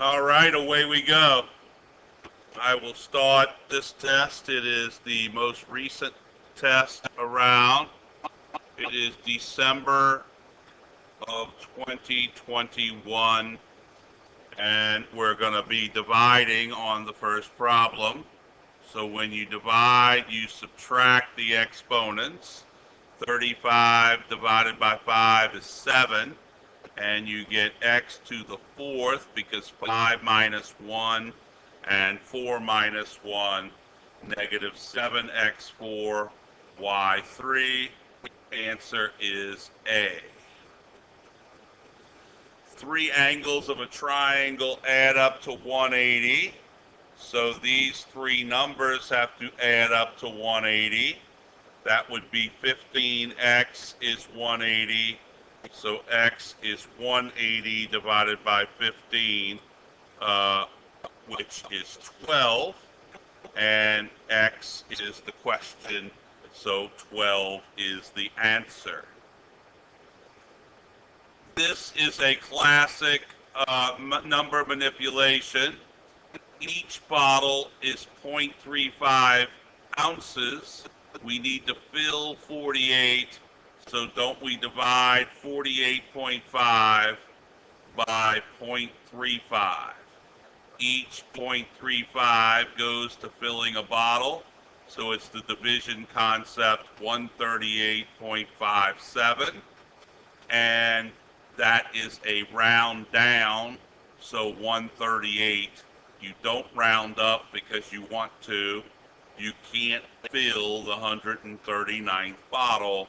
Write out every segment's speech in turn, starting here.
All right, away we go. I will start this test. It is the most recent test around. It is December of 2021, and we're going to be dividing on the first problem. So when you divide, you subtract the exponents. 35 divided by 5 is 7, and you get x to the fourth because 5 minus 1 and 4 minus 1, negative 7x4, y3. Answer is A. Three angles of a triangle add up to 180. So these three numbers have to add up to 180. That would be 15x is 180. So x is 180 divided by 15, which is 12. And x is the question, so 12 is the answer. This is a classic number manipulation. Each bottle is 0.35 ounces. We need to fill 48, so don't we divide 48.5 by 0.35. Each 0.35 goes to filling a bottle, so it's the division concept 138.57, and that is a round down, so 138. You don't round up because you want to. You can't fill the 139th bottle.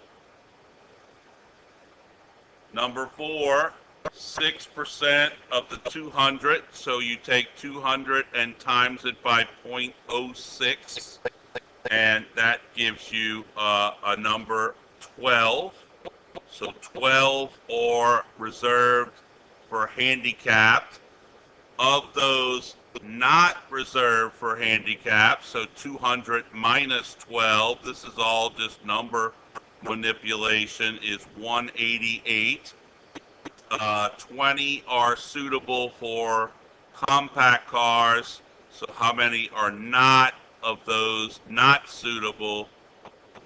Number 4, 6% of the 200, so you take 200 and times it by 0.06, and that gives you a number 12. So 12 are reserved for handicapped. Of those not reserved for handicap, so 200 minus 12, this is all just number manipulation, is 188. 20 are suitable for compact cars, so how many are not of those not suitable?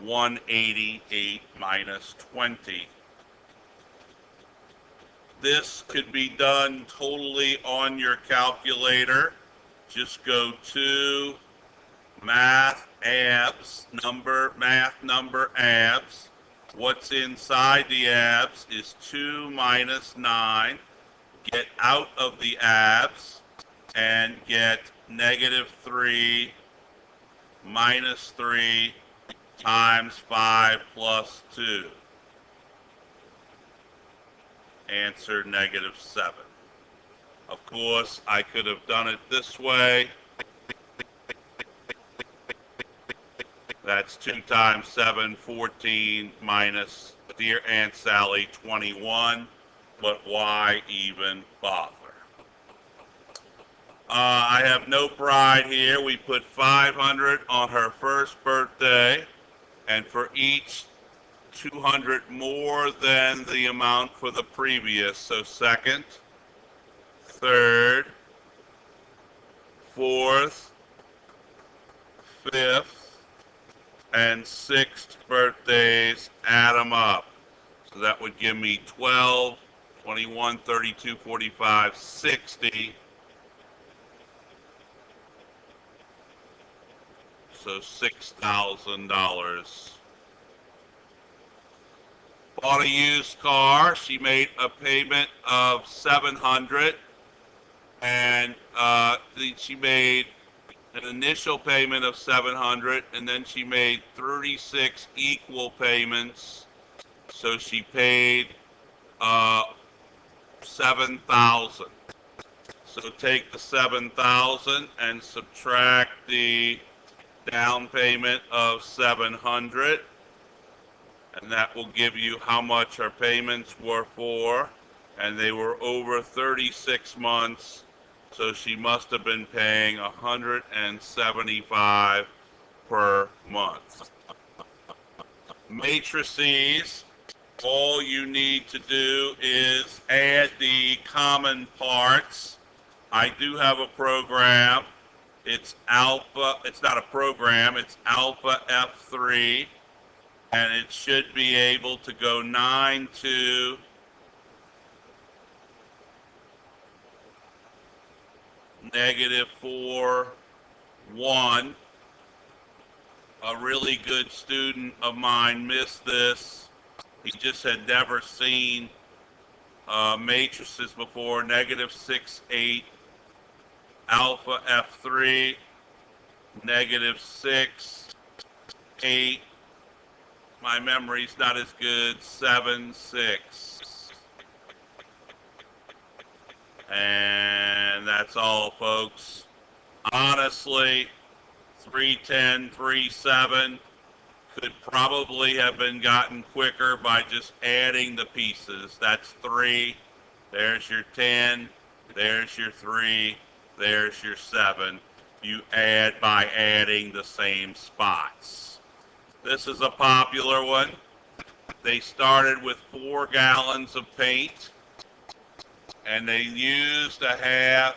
188 minus 20. This could be done totally on your calculator. Just go to math abs, math number abs. What's inside the abs is 2 minus 9. Get out of the abs and get negative 3 minus 3 times 5 plus 2. Answer negative 7. Of course, I could have done it this way. That's 2 times 7, 14, minus dear Aunt Sally, 21. But why even bother? I have no pride here. We put 500 on her first birthday, and for each 200 more than the amount for the previous. So second, third, fourth, fifth, and sixth birthdays, add them up. So that would give me 12, 21, 32, 45, 60. So $6,000. Bought a used car. She made a payment of $700, and she made an initial payment of $700, and then she made 36 equal payments. So she paid $7,000. So take the $7,000 and subtract the down payment of $700. And that will give you how much her payments were for, and they were over 36 months, so she must have been paying $175 per month. Matrices, all you need to do is add the common parts I do have a program. It's alpha, it's not a program, it's alpha F3, and it should be able to go 9 to -4, 1. A really good student of mine missed this. He just had never seen matrices before. -6, 8, alpha F3, -6, 8. My memory's not as good. 7, 6. And that's all, folks. Honestly, 310, 37 could probably have been gotten quicker by just adding the pieces. That's 3. There's your 10. There's your 3. There's your 7. You add by adding the same spots. This is a popular one. They started with 4 gallons of paint, and they used a half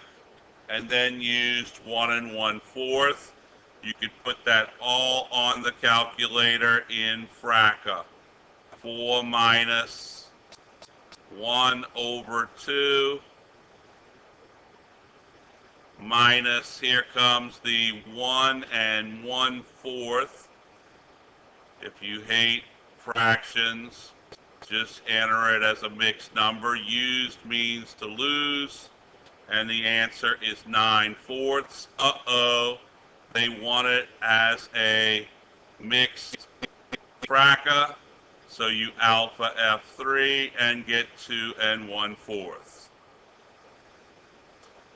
and then used 1 1/4. You could put that all on the calculator in fracca. 4 minus 1/2 minus, here comes the 1 1/4. If you hate fractions, just enter it as a mixed number. Used means to lose, and the answer is 9/4. Uh-oh, they want it as a mixed fracca, so you alpha F3 and get 2 1/4.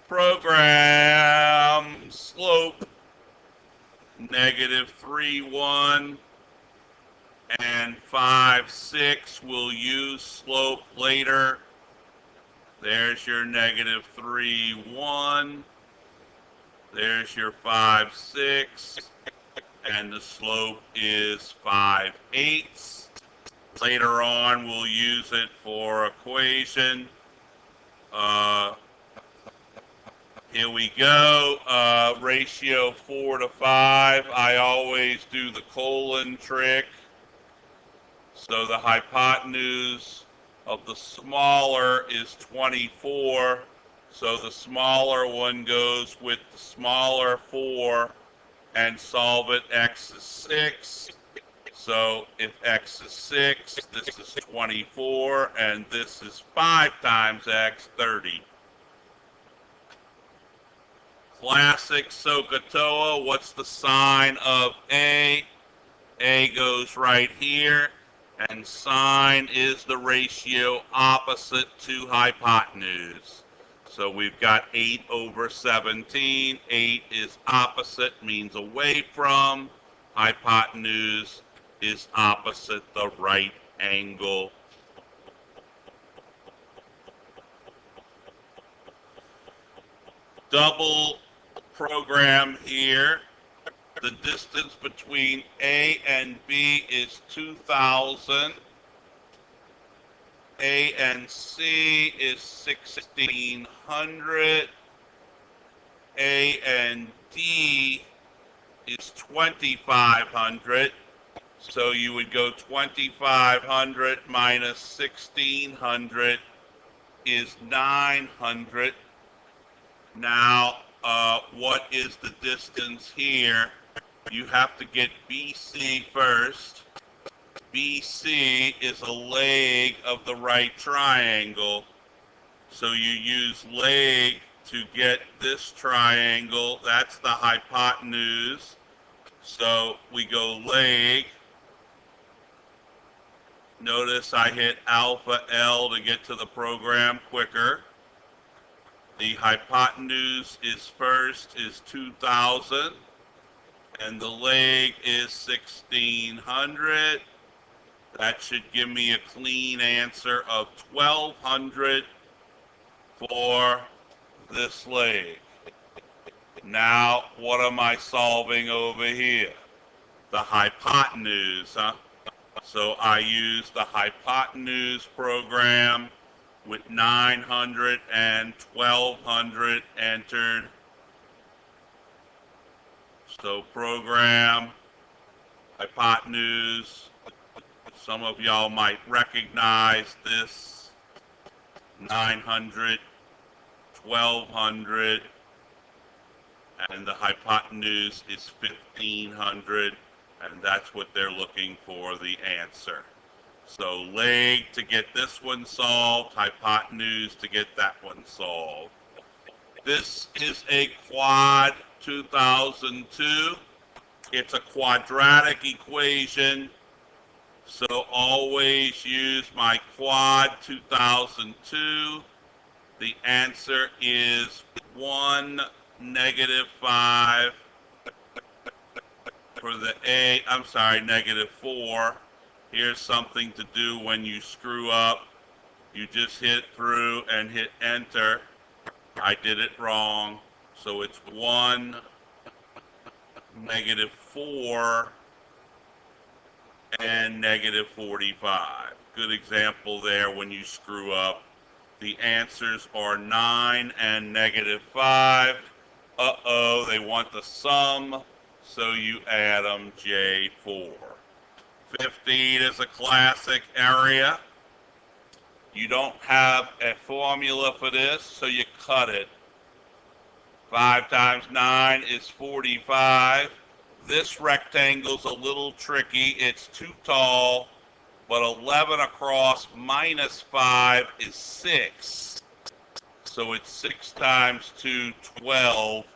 Program slope, -3, 1 and 5, 6. We'll use slope later. There's your -3, 1. There's your 5, 6. And the slope is 5/8. Later on, we'll use it for equation. Here we go. Ratio 4 to 5. I always do the colon trick. So the hypotenuse of the smaller is 24. So the smaller one goes with the smaller 4, and solve it. X is 6. So if X is 6, this is 24, and this is 5 times X, 30. Classic SOHCAHTOA. What's the sign of A? A goes right here, and sine is the ratio opposite to hypotenuse. So we've got 8/17. 8 is opposite, means away from. Hypotenuse is opposite the right angle. Double program here. The distance between A and B is 2,000. A and C is 1,600. A and D is 2,500. So you would go 2,500 minus 1,600 is 900. Now, what is the distance here? You have to get BC first. BC is a leg of the right triangle. So you use leg to get this triangle. That's the hypotenuse. So we go leg. Notice I hit alpha L to get to the program quicker. The hypotenuse is first, is 2,000, and the leg is 1,600. That should give me a clean answer of 1,200 for this leg. Now, what am I solving over here? The hypotenuse, huh? So I use the hypotenuse program. with 900 and 1200 entered. So program, hypotenuse, some of y'all might recognize this, 900, 1200, and the hypotenuse is 1500, and that's what they're looking for, the answer. So leg to get this one solved, hypotenuse to get that one solved. This is a quad 2002. It's a quadratic equation, so always use my quad 2002. The answer is 1, -5 for the A, I'm sorry, -4. Here's something to do when you screw up. You just hit through and hit enter. I did it wrong. So it's 1, -4, and -45. Good example there when you screw up. The answers are 9 and -5. Uh-oh, they want the sum, so you add them, J4. 15 is a classic area. You don't have a formula for this, so you cut it. 5 times 9 is 45. This rectangle's a little tricky. It's too tall, but 11 across minus 5 is 6. So it's 6 times 2, 12.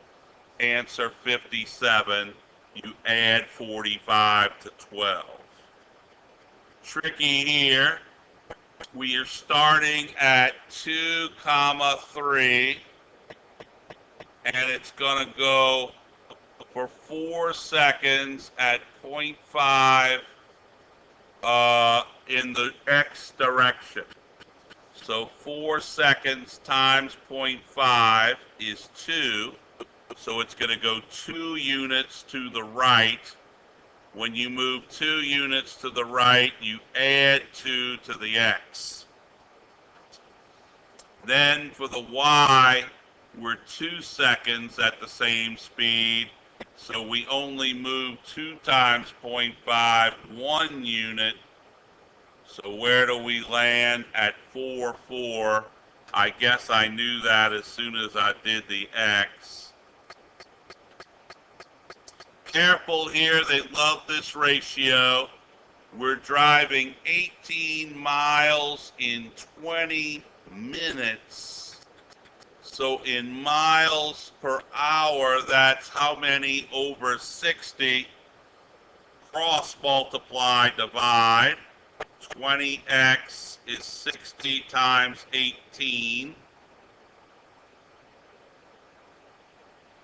Answer 57. You add 45 to 12. Tricky here. We are starting at 2, 3, and it's going to go for 4 seconds at 0.5 in the x direction. So 4 seconds times 0.5 is 2. So it's going to go 2 units to the right. When you move 2 units to the right, you add 2 to the x. Then for the y, we're 2 seconds at the same speed. So we only move 2 times 0.5, 1 unit. So where do we land? At 4, 4. I guess I knew that as soon as I did the x. Careful here, they love this ratio. We're driving 18 miles in 20 minutes. So in miles per hour, that's how many over 60. Cross multiply, divide. 20x is 60 times 18.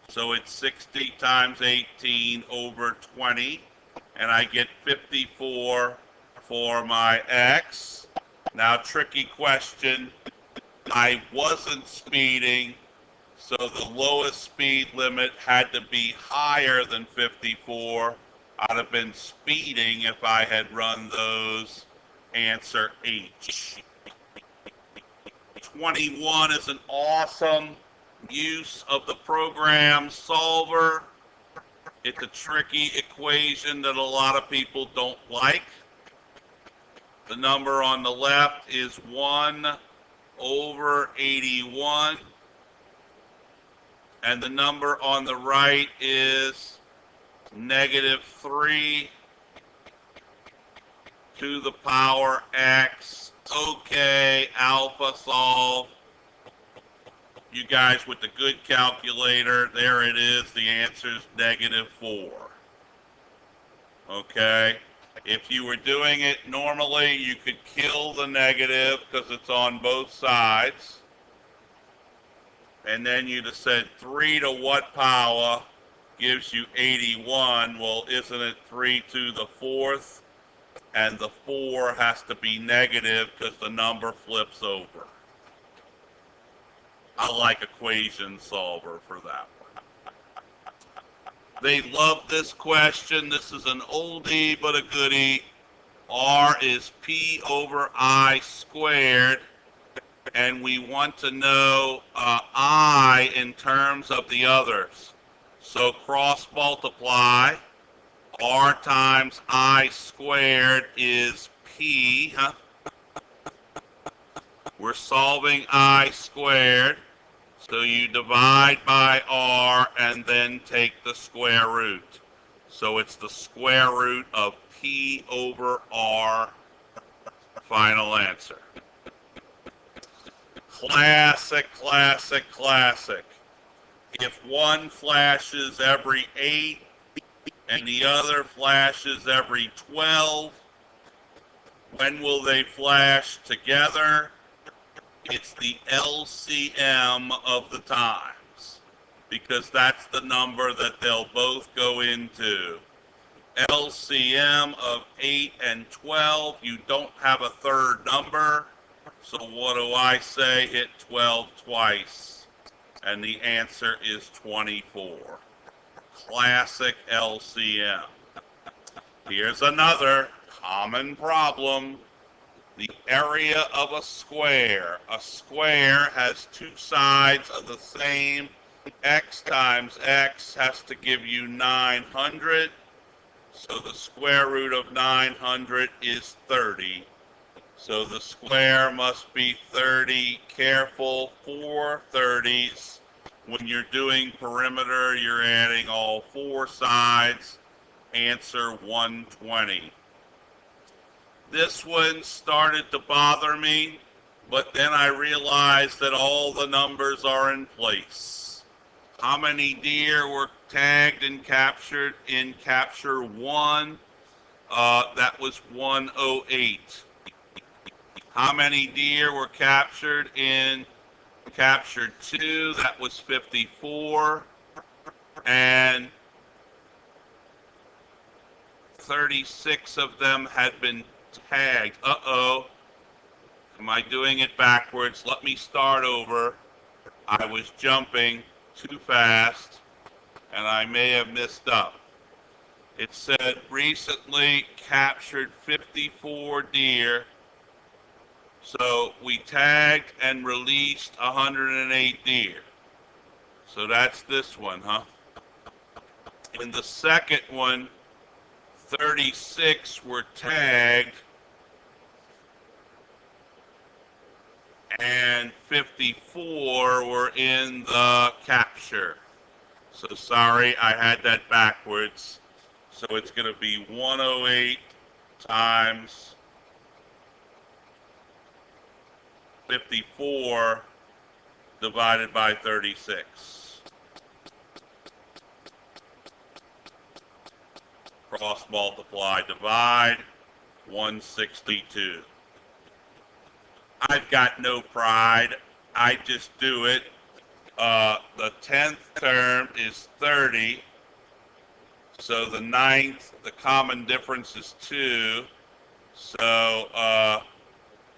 So it's 60 times 18 over 20, and I get 54 for my x. Now, tricky question. I wasn't speeding, so the lowest speed limit had to be higher than 54. I'd have been speeding if I had run those. Answer H. 21 is an awesome use of the program solver. It's a tricky equation that a lot of people don't like. The number on the left is 1 over 81, and the number on the right is -3 to the power x. Okay, alpha solve. You guys with the good calculator, there it is. The answer is -4. Okay? If you were doing it normally, you could kill the negative because it's on both sides. And then you'd have said 3 to what power gives you 81. Well, isn't it 3 to the 4th? And the 4 has to be negative because the number flips over. I like equation solver for that one. They love this question. This is an oldie but a goodie. R is P over I squared. and we want to know I in terms of the others. So cross multiply. R times I squared is P. Huh? We're solving I squared. So you divide by R and then take the square root. So it's the square root of P over R. Final answer. Classic, classic, classic. If one flashes every 8 and the other flashes every 12, when will they flash together? It's the LCM of the times, because that's the number that they'll both go into. LCM of 8 and 12, you don't have a third number, so what do I say? Hit 12 twice, and the answer is 24. Classic LCM. Here's another common problem. The area of a square. A square has two sides of the same. X times X has to give you 900. So the square root of 900 is 30. So the square must be 30. Careful, 4 30s. When you're doing perimeter, you're adding all 4 sides. Answer 120. This one started to bother me, but then I realized that all the numbers are in place. How many deer were tagged and captured in capture 1? That was 108. How many deer were captured in capture 2? That was 54. And 36 of them had been tagged. Uh-oh. Am I doing it backwards? Let me start over. I was jumping too fast, and I may have messed up. It said recently captured 54 deer. So we tagged and released 108 deer. So that's this one, huh? In the second one, 36 were tagged and 54 were in the capture. So sorry, I had that backwards. So it's going to be 108 times 54 divided by 36. Cross multiply, divide, 162. I've got no pride. I just do it. The 10th term is 30. So the 9th, the common difference is 2. So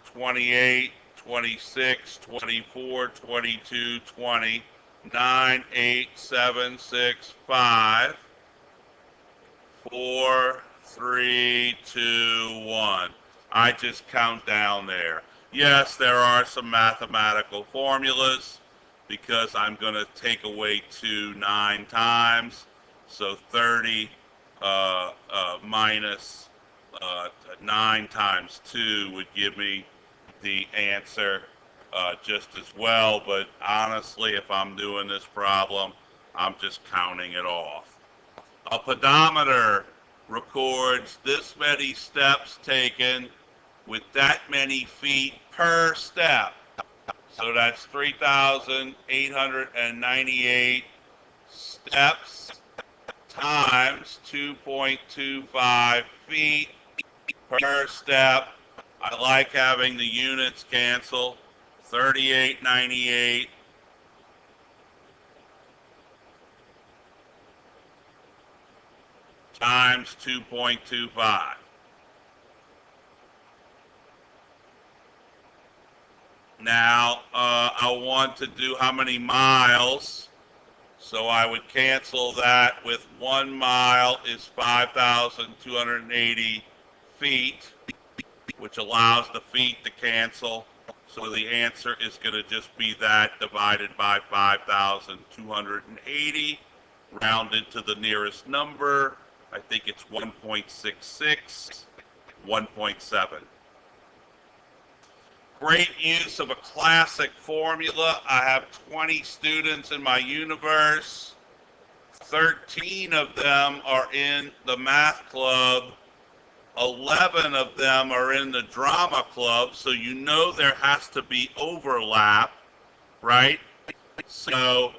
28, 26, 24, 22, 20, 9, 8, 7, 6, 5, 4, 3, 2, 1. I just count down there. Yes, there are some mathematical formulas because I'm going to take away 2 9 times. So 30 minus 9 times 2 would give me the answer just as well. But honestly, if I'm doing this problem, I'm just counting it off. A pedometer records this many steps taken with that many feet per step. So that's 3,898 steps times 2.25 feet per step. I like having the units cancel. 3898 times 2.25. Now, I want to do how many miles. So I would cancel that with 1 mile is 5,280 feet, which allows the feet to cancel. So the answer is going to just be that divided by 5,280, rounded to the nearest number. I think it's 1.66, 1.7. Great use of a classic formula. I have 20 students in my universe. 13 of them are in the math club. 11 of them are in the drama club, so you know there has to be overlap, right? So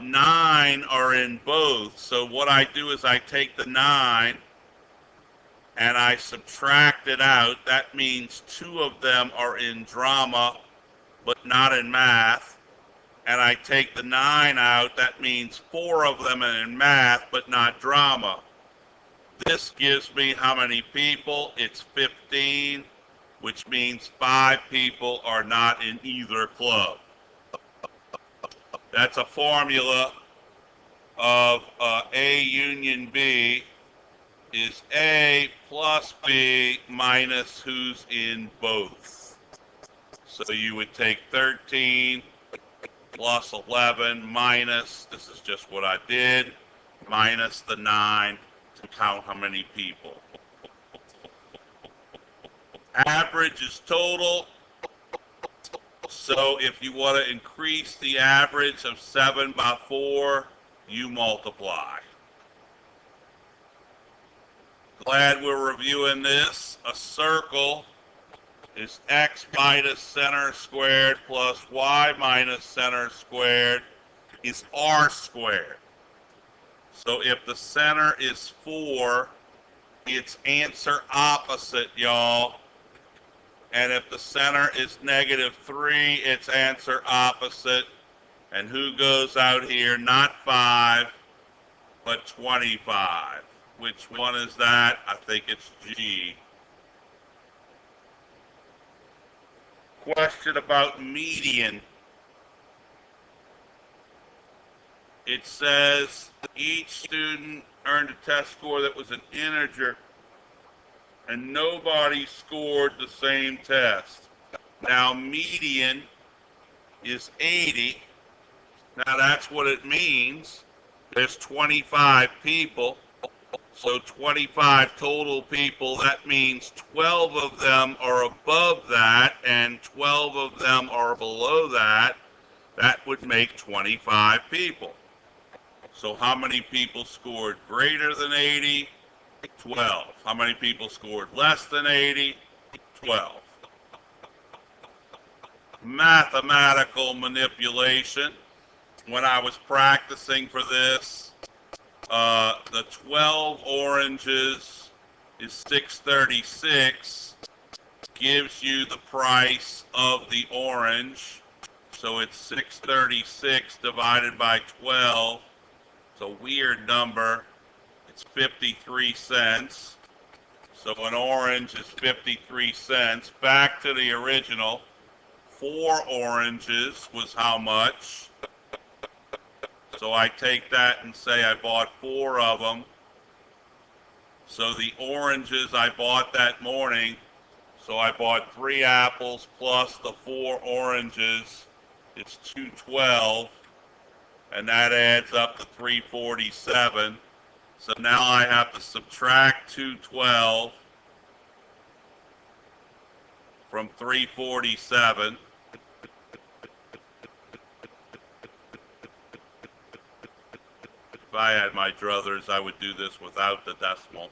9 are in both. So what I do is I take the 9 and I subtract it out. That means 2 of them are in drama, but not in math. And I take the 9 out. That means 4 of them are in math, but not drama. This gives me how many people? It's 15, which means 5 people are not in either club. That's a formula of A union B is A plus B minus who's in both. So you would take 13 plus 11 minus, this is just what I did, minus the 9 to count how many people. Average is total. So if you want to increase the average of 7 by 4, you multiply. Glad we're reviewing this. A circle is x minus center squared plus y minus center squared is r squared. So if the center is 4, it's answer opposite, y'all. And if the center is -3, it's answer opposite. And who goes out here? Not 5, but 25. Which one is that? I think it's G. Question about median. It says each student earned a test score that was an integer and nobody scored the same test. Now median is 80. Now that's what it means. There's 25 people. So 25 total people, that means 12 of them are above that and 12 of them are below that. That would make 25 people. So how many people scored greater than 80? 12. How many people scored less than 80? 12. Mathematical manipulation. When I was practicing for this, the 12 oranges is 636, gives you the price of the orange. So it's 636 divided by 12. It's a weird number. It's 53 cents. So an orange is 53 cents. Back to the original. 4 oranges was how much? So I take that and say I bought 4 of them. So the oranges I bought that morning, so I bought 3 apples plus the 4 oranges. It's 212, and that adds up to 347. So now I have to subtract 212 from 347. If I had my druthers, I would do this without the decimal.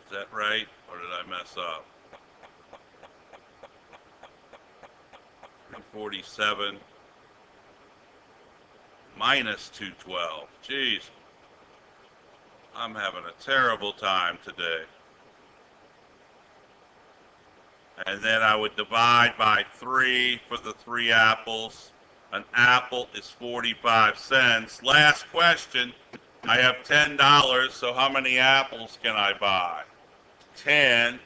Is that right, or did I mess up? 347 minus 212. Jeez, I'm having a terrible time today. And then I would divide by 3 for the 3 apples. An apple is 45 cents. Last question. I have $10, so how many apples can I buy? 10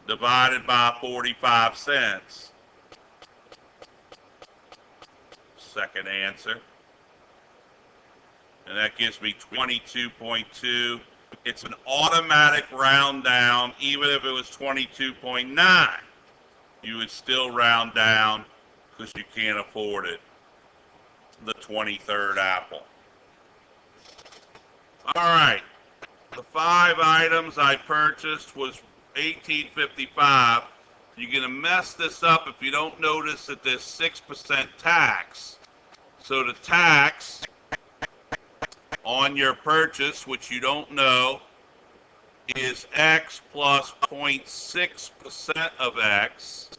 divided by 45 cents. Second answer. And that gives me 22.2. It's an automatic round down. Even if it was 22.9, you would still round down because you can't afford it. The 23rd apple. All right. The 5 items I purchased was $18.55. You're going to mess this up if you don't notice that there's 6% tax. So the tax on your purchase, which you don't know, is X plus 0.6% of X.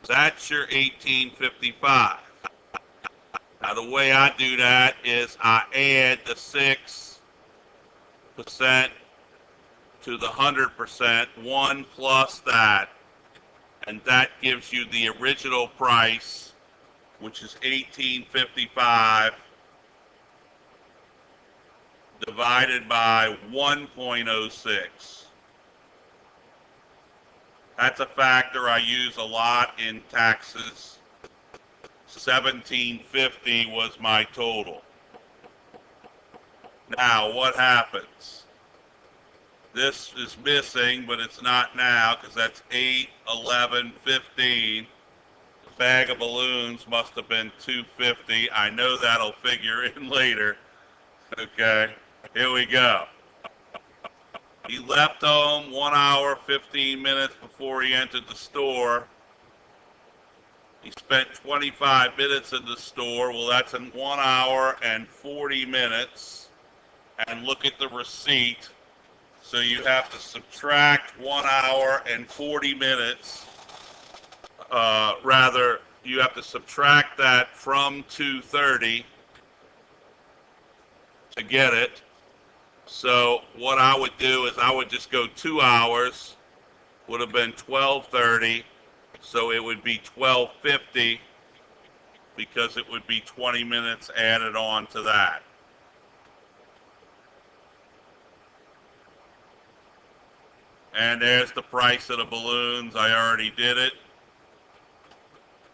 That's your $18.55. Now the way I do that is I add the 6% to the 100%, 1 plus that, and that gives you the original price, which is $18.55 divided by 1.06. That's a factor I use a lot in taxes. $17.50 was my total. Now, what happens? This is missing, but it's not now because that's 8, 11, 15. The bag of balloons must have been $2.50. I know that'll figure in later. Okay, here we go. He left home 1 hour, 15 minutes before he entered the store. He spent 25 minutes in the store. Well, that's in 1 hour and 40 minutes. And look at the receipt. So you have to subtract 1 hour and 40 minutes. Rather, you have to subtract that from 2:30 to get it. So what I would do is I would just go 2 hours, would have been 12:30, so it would be 12:50 because it would be 20 minutes added on to that. And there's the price of the balloons. I already did it.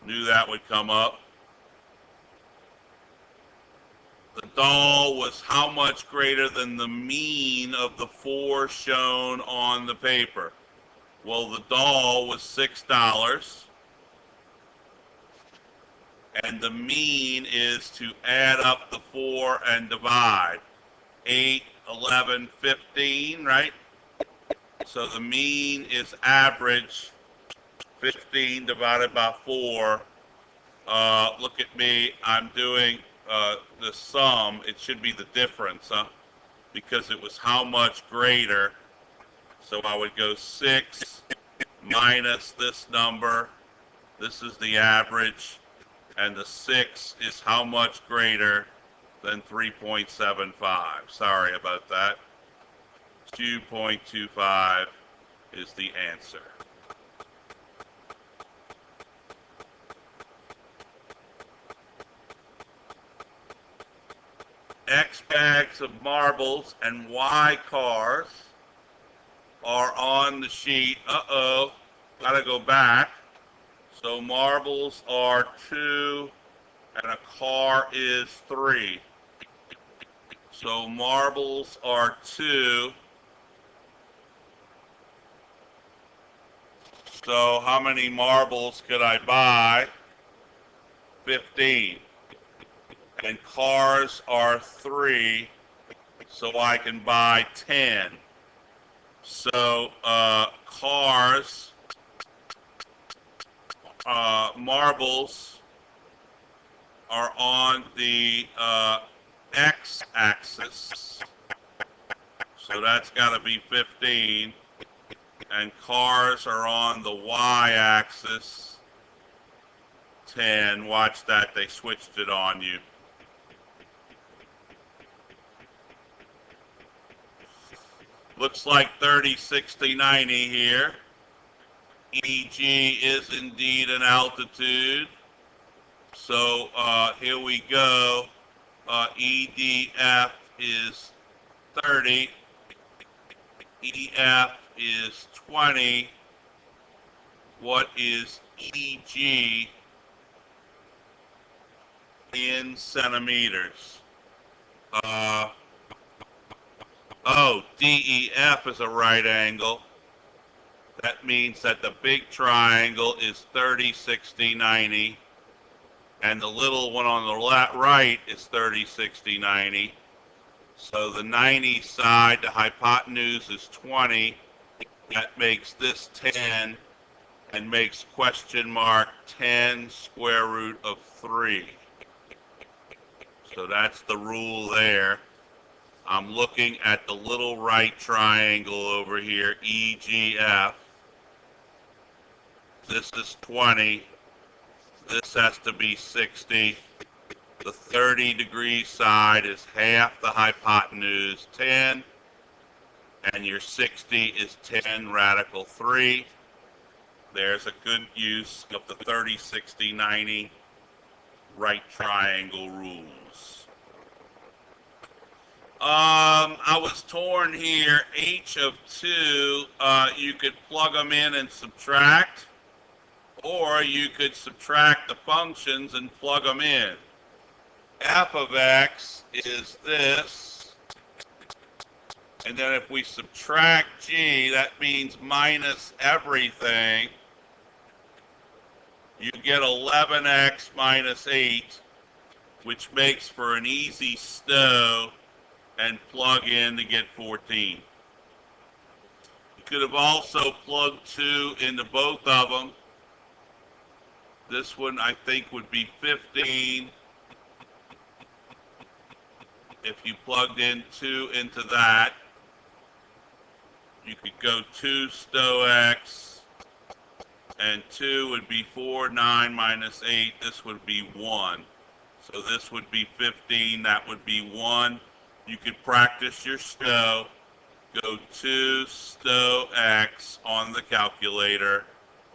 Knew that would come up. The doll was how much greater than the mean of the 4 shown on the paper? Well, the doll was $6. And the mean is to add up the 4 and divide. 8, 11, 15, right? So the mean is average 15 divided by 4. Look at me. I'm doing the sum. It should be the difference, huh? Because it was how much greater. So I would go 6 minus this number. This is the average. And the 6 is how much greater than 3.75. Sorry about that. 2.25 is the answer. X bags of marbles and Y cars are on the sheet. Uh-oh, gotta go back. So marbles are 2 and a car is 3. So marbles are 2. So how many marbles could I buy? 15. And cars are 3, so I can buy 10. So cars, marbles are on the x-axis, so that's got to be 15. And cars are on the y-axis, 10. Watch that, they switched it on you. Looks like 30, 60, 90 here. EG is indeed an altitude. So here we go. EDF is 30. EF is 20. What is EG in centimeters? Oh, DEF is a right angle. That means that the big triangle is 30, 60, 90, and the little one on the right is 30, 60, 90. So the 90 side, the hypotenuse is 20. That makes this 10 and makes question mark 10 square root of 3. So that's the rule there. I'm looking at the little right triangle over here, EGF. This is 20. This has to be 60. The 30-degree side is half the hypotenuse, 10. And your 60 is 10 radical 3. There's a good use of the 30, 60, 90 right triangle rules. I was torn here. H of 2, you could plug them in and subtract, or you could subtract the functions and plug them in. F of x is this, and then if we subtract g, that means minus everything. You get 11x minus 8, which makes for an easy stow and plug in to get 14. You could have also plugged 2 into both of them. This one I think would be 15 if you plugged in 2 into that. You could go 2 stow x, and 2 would be 4, 9 minus 8. This would be 1. So this would be 15, that would be 1. You could practice your stow. Go 2 stow x on the calculator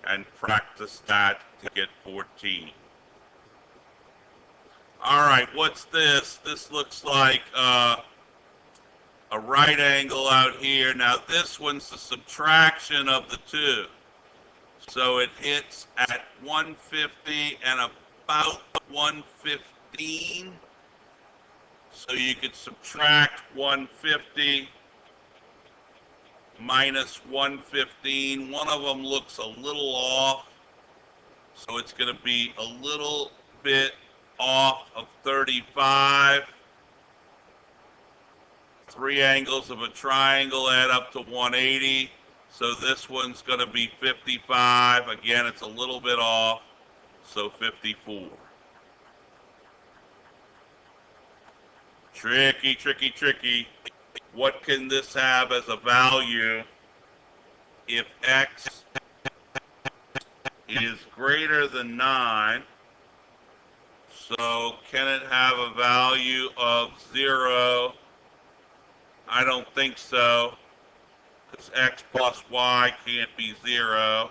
and practice that to get 14. All right, what's this? This looks like a right angle out here. Now this one's the subtraction of the 2. So it hits at 150 and about 115. So you could subtract 150 minus 115. One of them looks a little off. So it's going to be a little bit off of 35. 3 angles of a triangle add up to 180. So this one's going to be 55. Again, it's a little bit off. So 54. Tricky, tricky, tricky. What can this have as a value if x is greater than 9? So can it have a value of 0? I don't think so, because x plus y can't be 0.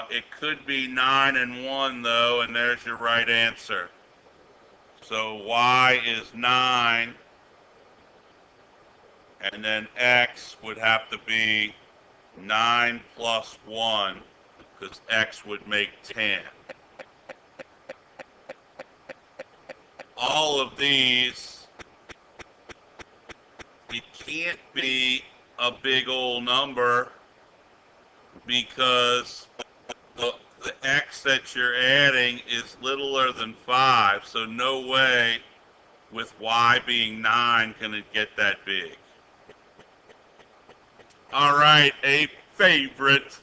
It could be 9 and 1 though, and there's your right answer. So y is 9, and then x would have to be 9 plus 1, because x would make 10. All of these, it can't be a big old number because the x that you're adding is littler than 5, so no way with y being 9 can it get that big. All right, a favorite.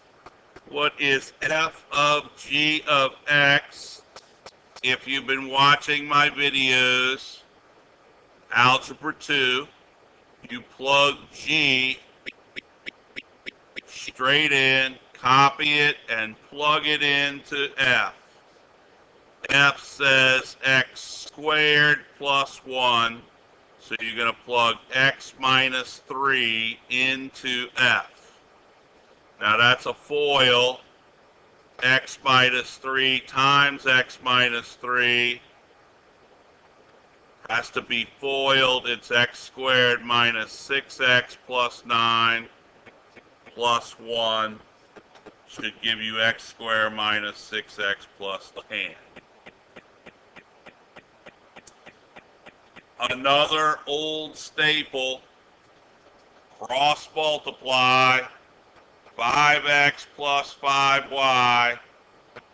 What is f of g of x? If you've been watching my videos, Algebra 2, you plug g straight in, copy it, and plug it into f. F says x squared plus 1, so you're going to plug x minus 3 into f. Now that's a FOIL. X minus 3 times x minus 3 has to be FOILed. It's x squared minus 6x plus 9 plus 1 should give you x squared minus 6x plus 10. Another old staple, Cross multiply 5x plus 5y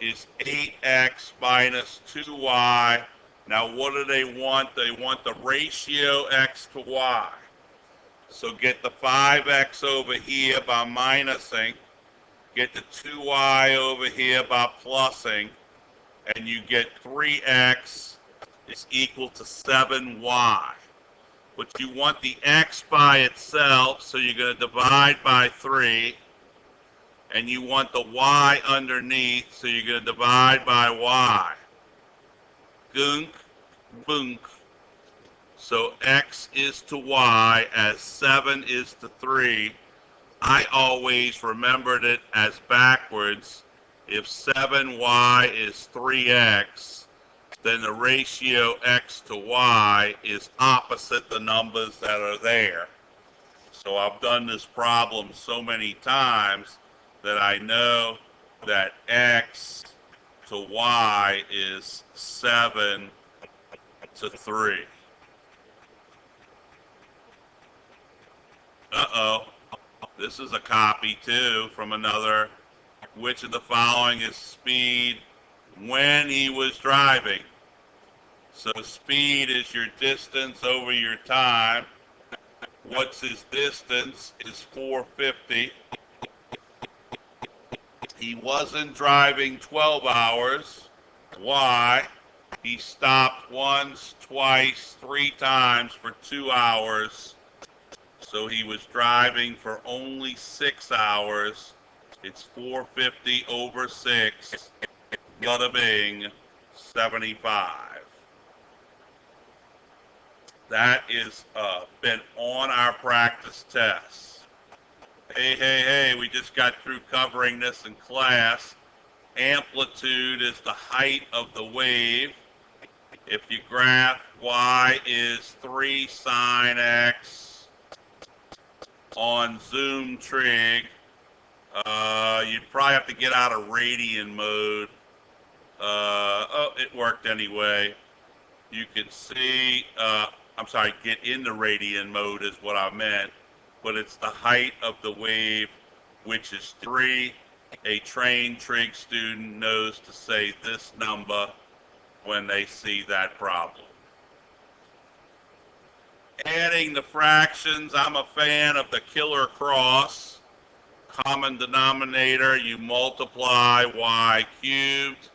is 8x minus 2y. Now what do they want? They want the ratio x to y. So get the 5x over here by minusing, get the 2y over here by plussing, and you get 3x is equal to 7y. But you want the x by itself, so you're going to divide by 3. And you want the y underneath, so you're going to divide by y. Gunk, bunk. So x is to y as 7 is to 3. I always remembered it as backwards. If 7y is 3x, then the ratio x to y is opposite the numbers that are there. So I've done this problem so many times that I know that x to y is 7 to 3. Uh-oh. This is a copy, too, from another. Which of the following is speed when he was driving? So speed is your distance over your time. What's his distance is 450. He wasn't driving 12 hours. Why? He stopped once, twice, 3 times for 2 hours. So he was driving for only 6 hours. It's 450 over 6. Bada bing, 75. That is been on our practice tests. Hey, we just got through covering this in class. Amplitude is the height of the wave. If you graph y is 3 sine x on zoom trig, you'd probably have to get out of radian mode. Oh, it worked anyway. You can see, I'm sorry, get into radian mode is what I meant, but it's the height of the wave, which is 3. A trained trig student knows to say this number when they see that problem. Adding the fractions, I'm a fan of the killer cross. Common denominator, you multiply y cubed,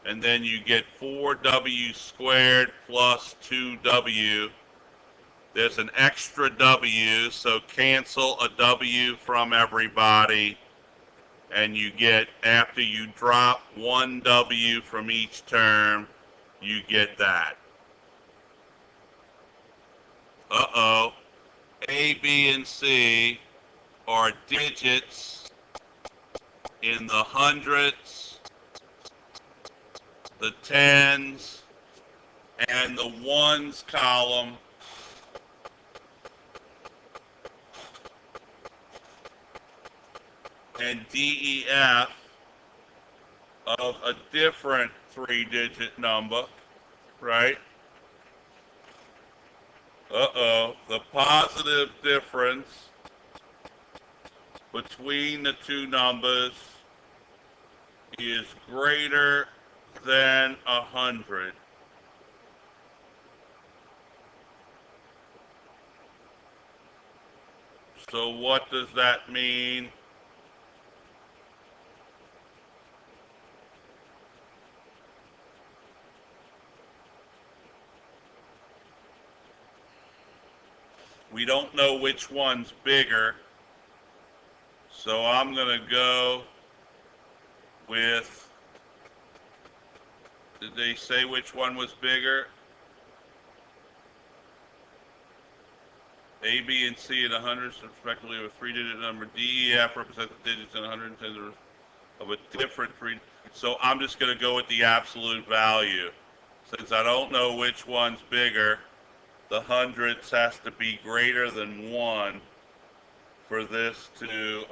and then you get 4w squared plus 2w. There's an extra w, so cancel a w from everybody, and you get, after you drop 1w from each term, you get that. Uh-oh. A, B, and C are digits in the hundreds, the tens, and the ones column. And DEF of a different 3-digit number, right? Uh-oh, the positive difference between the two numbers is greater than 100. So what does that mean? We don't know which one's bigger, so I'm going to go with, did they say which one was bigger? A, B, and C in the hundreds, respectively, of a 3-digit number. D, E, F represent the digits in 110 of a different 3. So I'm just going to go with the absolute value. Since I don't know which one's bigger, the hundreds has to be greater than 1 for this to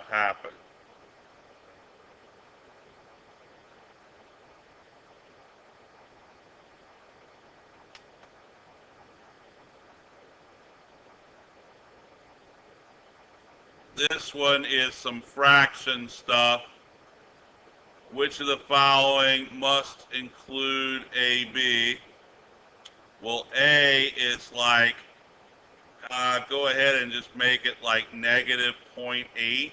happen. This one is some fraction stuff. Which of the following must include AB? Well, A is like, go ahead and just make it like negative 0.8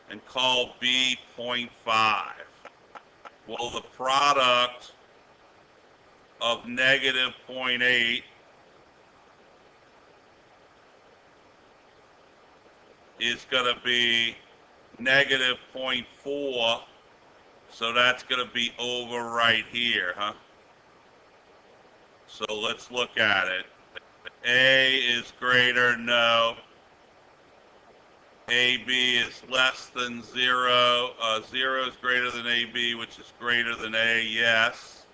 and call B 0.5. Well, the product of negative 0.8 is going to be negative 0.4, so that's going to be over right here, huh? So let's look at it. A is greater, no. AB is less than 0. 0 is greater than AB, which is greater than A, yes.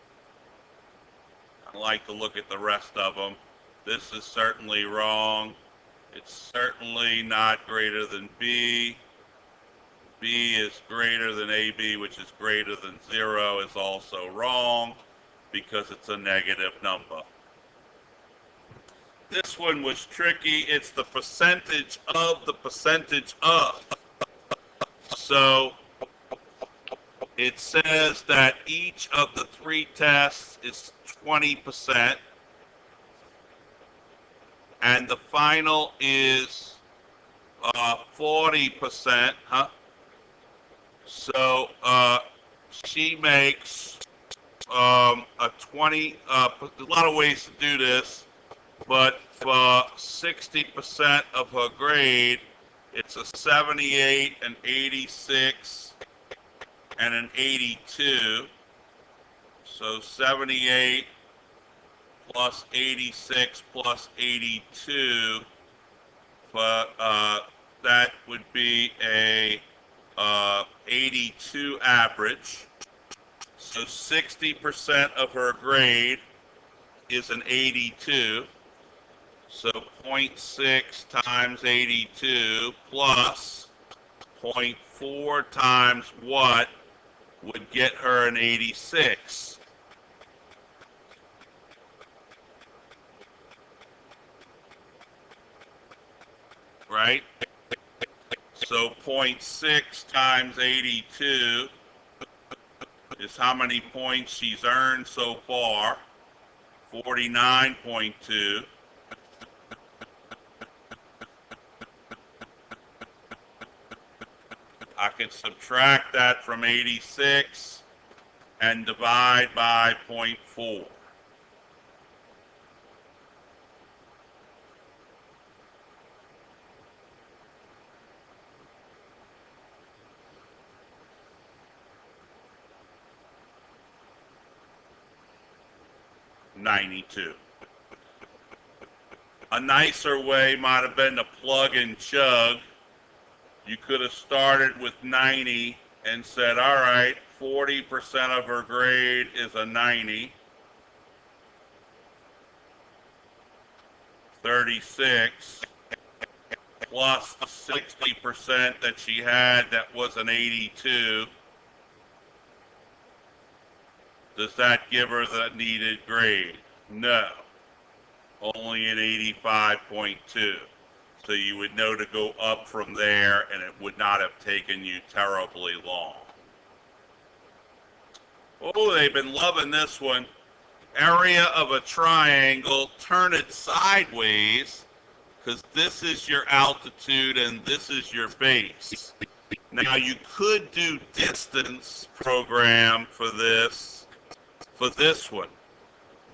I like to look at the rest of them. This is certainly wrong. It's certainly not greater than B. B is greater than AB, which is greater than 0, is also wrong because it's a negative number. This one was tricky. It's the percentage of the percentage of. So it says that each of the 3 tests is 20%, and the final is 40%, huh? So she makes a 20, a lot of ways to do this, but for 60% of her grade, it's a 78, an 86, and an 82. So 78 plus 86 plus 82, but that would be a 82 average. So 60% of her grade is an 82. So 0.6 times 82 plus 0.4 times what would get her an 86. Right? So 0.6 times 82 is how many points she's earned so far, 49.2. I can subtract that from 86 and divide by 0.4. $92. A nicer way might have been to plug and chug. You could have started with 90 and said, all right, 40% of her grade is a 90. 36 plus 60% that she had that was an 82. Does that give her the needed grade? No. Only an 85.2. So you would know to go up from there, and it would not have taken you terribly long. Oh, they've been loving this one. Area of a triangle, turn it sideways, because this is your altitude and this is your base. Now you could do distance program for this one.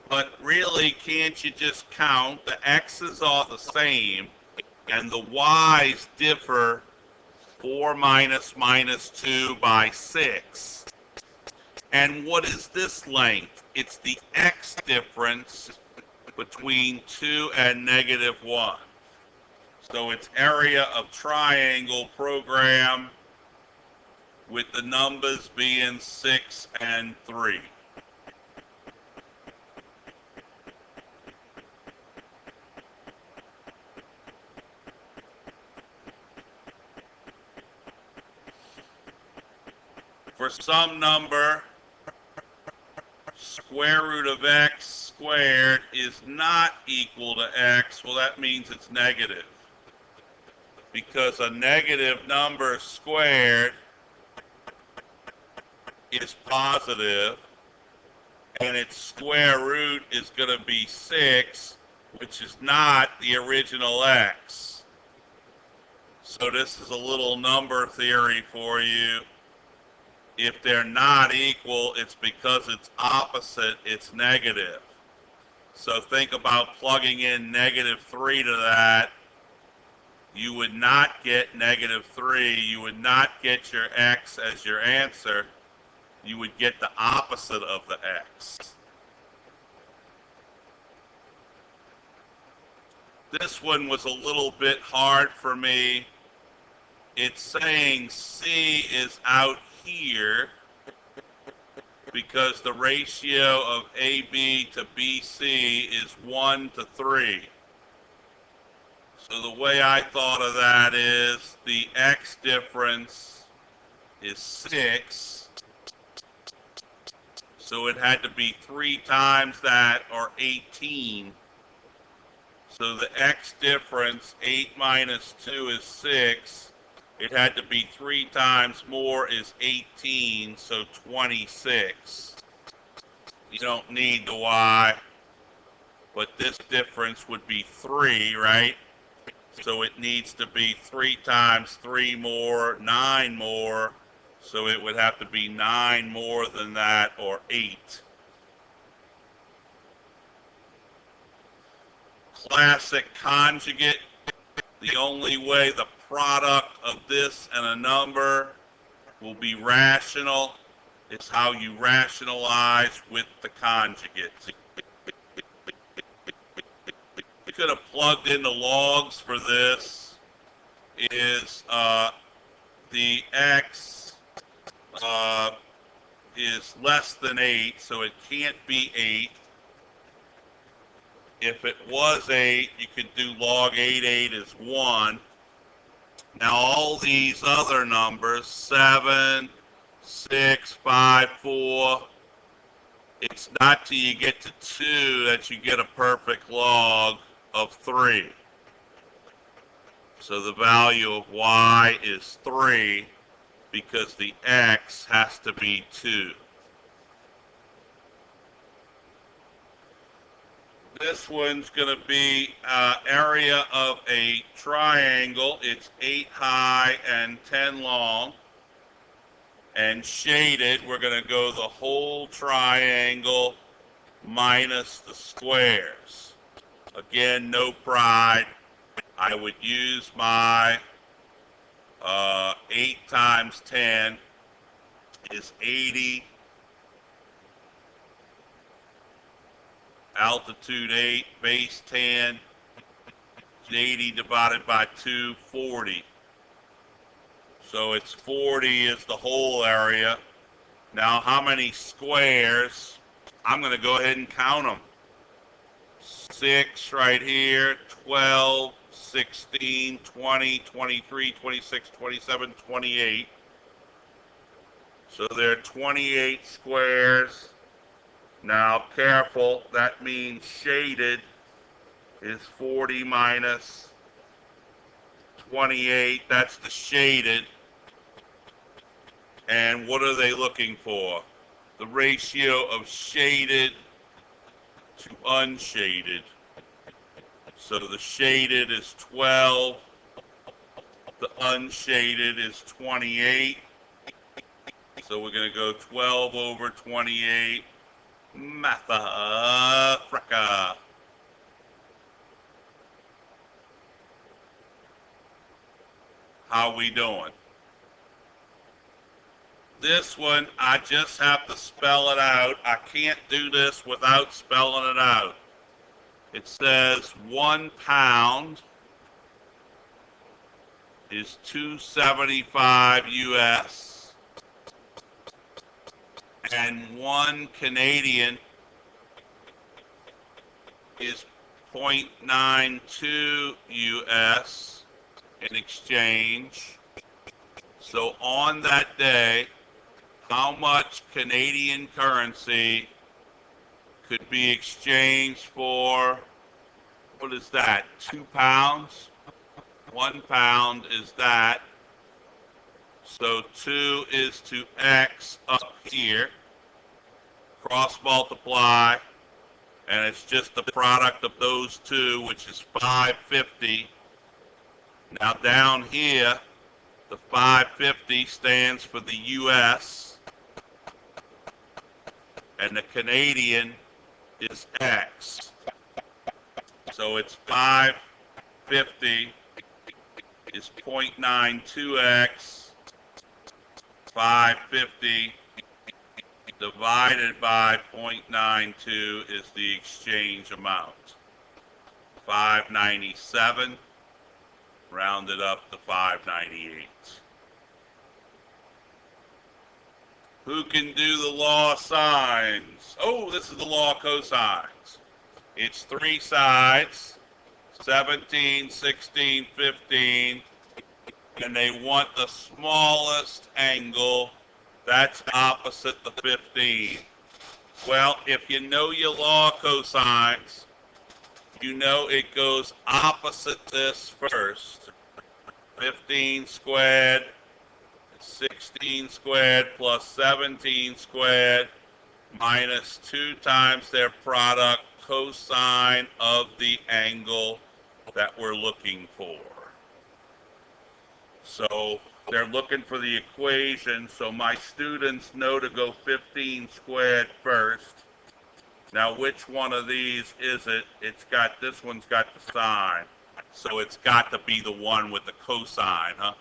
But really, can't you just count? The x's are the same, and the y's differ 4 minus 2 by 6. And what is this length? It's the x difference between 2 and negative 1. So it's area of triangle program with the numbers being 6 and 3. For some number, square root of x squared is not equal to x. Well, that means it's negative. because a negative number squared is positive, and its square root is going to be 6, which is not the original x. So this is a little number theory for you. If they're not equal, it's because it's opposite, it's negative. So think about plugging in -3 to that. You would not get -3. You would not get your x as your answer. You would get the opposite of the x. This one was a little bit hard for me. It's saying C is out here because the ratio of AB to BC is 1 to 3. So the way I thought of that is the x difference is 6. So it had to be 3 times that, or 18. So the x difference, 8 minus 2 is 6. It had to be 3 times more is 18, so 26. You don't need the y, but this difference would be 3, right? So it needs to be 3 times 3 more, 9 more. So it would have to be 9 more than that, or 8. Classic conjugate. The only way the product of this and a number will be rational is how you rationalize with the conjugate. You could have plugged in the logs for this. Is the x is less than 8, so it can't be 8. If it was 8, you could do log 8 is 1. Now all these other numbers, 7, 6, 5, 4, it's not till you get to 2 that you get a perfect log of 3. So the value of y is 3 because the x has to be 2. This one's going to be area of a triangle. It's 8 high and 10 long. And shaded, we're going to go the whole triangle minus the squares. Again, no pride. I would use my 8 times 10 is 80. Altitude 8, base 10, 80 divided by 2, 40. So it's 40 is the whole area. Now how many squares? I'm going to go ahead and count them. 6 right here, 12, 16, 20, 23, 26, 27, 28. So there are 28 squares. Now, careful, that means shaded is 40 minus 28. That's the shaded. And what are they looking for? The ratio of shaded to unshaded. So the shaded is 12. The unshaded is 28. So we're going to go 12 over 28. Matha-fricka. How we doing? This one, I just have to spell it out. I can't do this without spelling it out. It says 1 pound is 275 US. And 1 Canadian is 0.92 US in exchange. So on that day, how much Canadian currency could be exchanged for, what is that, 2 pounds? 1 pound is that. So 2 is to x up here. Cross multiply. And it's just the product of those two, which is 550. Now down here, the 550 stands for the US, and the Canadian is X. So it's 550 is 0.92X, 550 divided by 0.92 is the exchange amount. 597, rounded up to 598. Who can do the law of sines? Oh, this is the law of cosines. It's 3 sides, 17, 16, 15, and they want the smallest angle that's opposite the 15. Well, if you know your law of cosines, you know it goes opposite this first. 15 squared, 16 squared plus 17 squared minus 2 times their product, cosine of the angle that we're looking for. So they're looking for the equation, so my students know to go 15 squared first. Now which one of these is it? It's got, this one's got the sine, so it's got to be the one with the cosine, huh?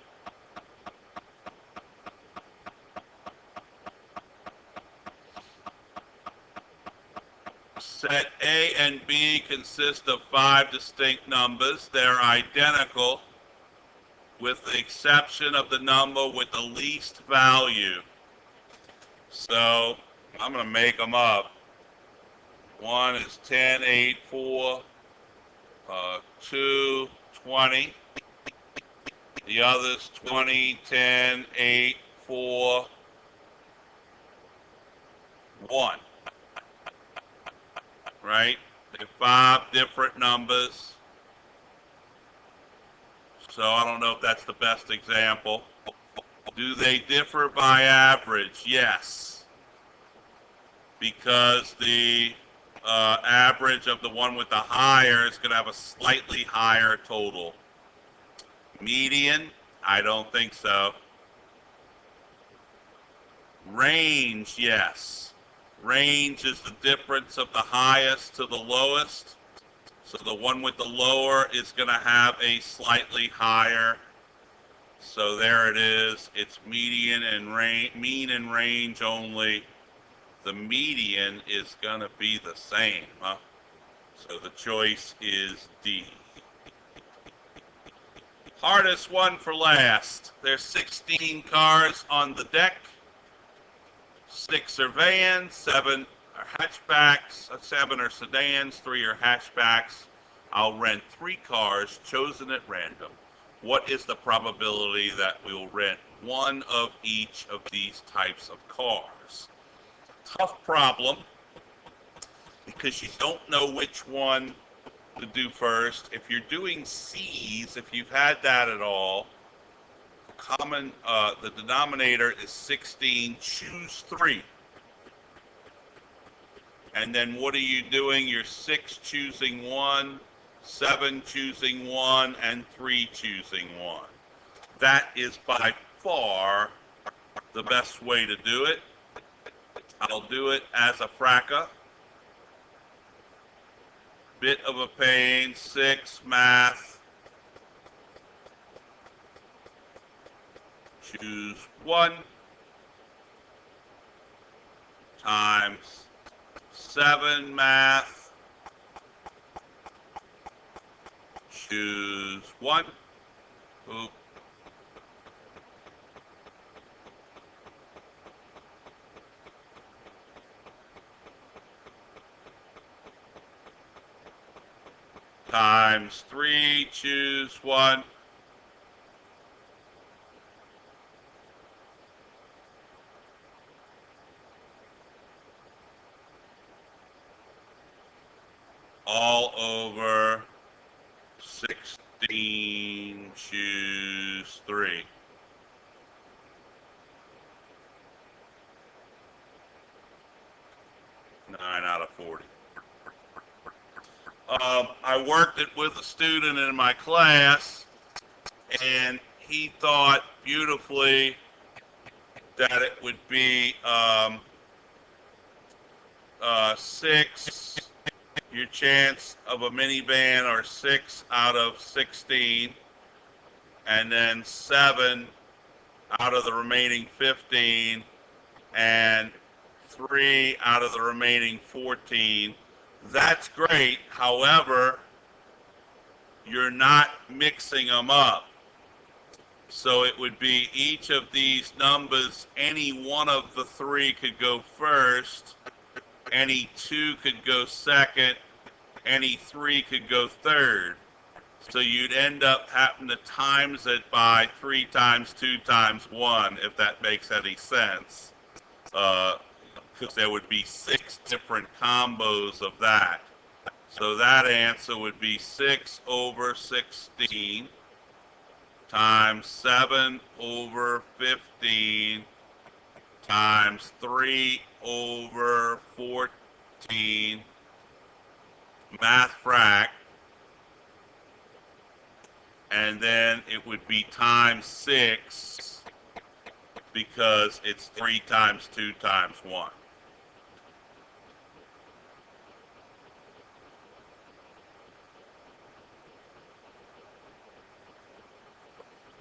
Set A and B consist of 5 distinct numbers. They're identical with the exception of the number with the least value. So I'm going to make them up. One is 10, 8, 4, 2, 20. The other's 20, 10, 8, 4, 1. Right? They're 5 different numbers. So I don't know if that's the best example. Do they differ by average? Yes. Because the average of the one with the higher is going to have a slightly higher total. Median? I don't think so. Range? Yes. Range is the difference of the highest to the lowest. So the one with the lower is going to have a slightly higher. So there it is. It's median and mean and range only. The median is going to be the same, huh? So the choice is D. Hardest one for last. There's 16 cars on the deck. 6 are vans, 7 are hatchbacks, 7 are sedans, 3 are hatchbacks. I'll rent 3 cars chosen at random. What is the probability that we'll rent one of each of these types of cars? Tough problem because you don't know which one to do first. If you're doing C's, if you've had that at all, the denominator is 16, choose 3. And then what are you doing? You're 6 choosing 1, 7 choosing 1, and 3 choosing 1. That is by far the best way to do it. I'll do it as a fracca. Bit of a pain, 6 math. Choose 1 times 7 math. Choose 1. Oop. Times 3, choose 1. All over 6 15, choose 3. Nine out of 40. I worked it with a student in my class, and he thought beautifully that it would be 6. Your chance of a minivan are 6 out of 16, and then 7 out of the remaining 15, and 3 out of the remaining 14. That's great. However, you're not mixing them up. So it would be each of these numbers, any one of the 3 could go first, any 2 could go second, any 3 could go third. So you'd end up having to times it by 3 times 2 times 1, if that makes any sense. Because there would be 6 different combos of that. So that answer would be 6 over 16 times 7 over 15 times 3 over 14, math frac, and then it would be times 6 because it's 3 times 2 times 1.